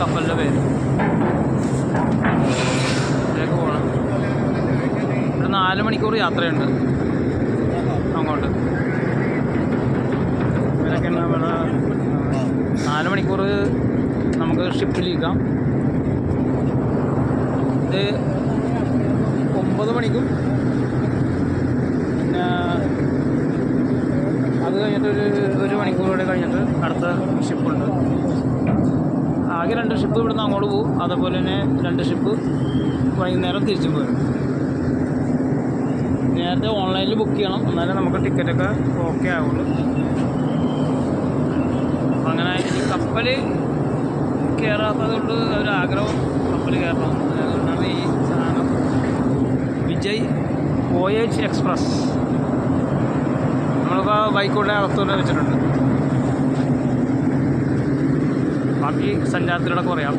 കപ്പലിൻ്റെ പേര്. ഇതിലേക്ക് പോകണം. ഇവിടെ 4 മണിക്കൂർ യാത്രയുണ്ട് അങ്ങോട്ട്. ഇതിനൊക്കെ ഇവിടെ 4 മണിക്കൂർ നമുക്ക് ഷിപ്പിലിരിക്കാം. ഇത് 9 മണിക്കും പിന്നെ അത് കഴിഞ്ഞിട്ട് ഒരു മണിക്കൂറോടെ കഴിഞ്ഞിട്ട് അടുത്ത ഷിപ്പുണ്ട്. ആകെ 2 ഷിപ്പ് ഇവിടുന്ന് അങ്ങോട്ട് പോകും. അതേപോലെ തന്നെ 2 ഷിപ്പ് വൈകുന്നേരം തിരിച്ചും പോരും. നേരത്തെ ഓൺലൈനിൽ ബുക്ക് ചെയ്യണം, എന്നാലേ നമുക്ക് ടിക്കറ്റൊക്കെ ഓക്കെ ആവുള്ളൂ. അങ്ങനെ ഈ കപ്പൽ കയറാത്തതുകൊണ്ട് ഒരാഗ്രഹം കപ്പൽ കയറണം. അതുകൊണ്ടാണ് ഈ സാധനം വിജയ് വോയേജ് എക്സ്പ്രസ് നമ്മളിപ്പോൾ ബൈക്കോടെ അകത്തോടെ വെച്ചിട്ടുണ്ട്. ബാക്കി സഞ്ചാരത്തിലൂടെ കുറയാം.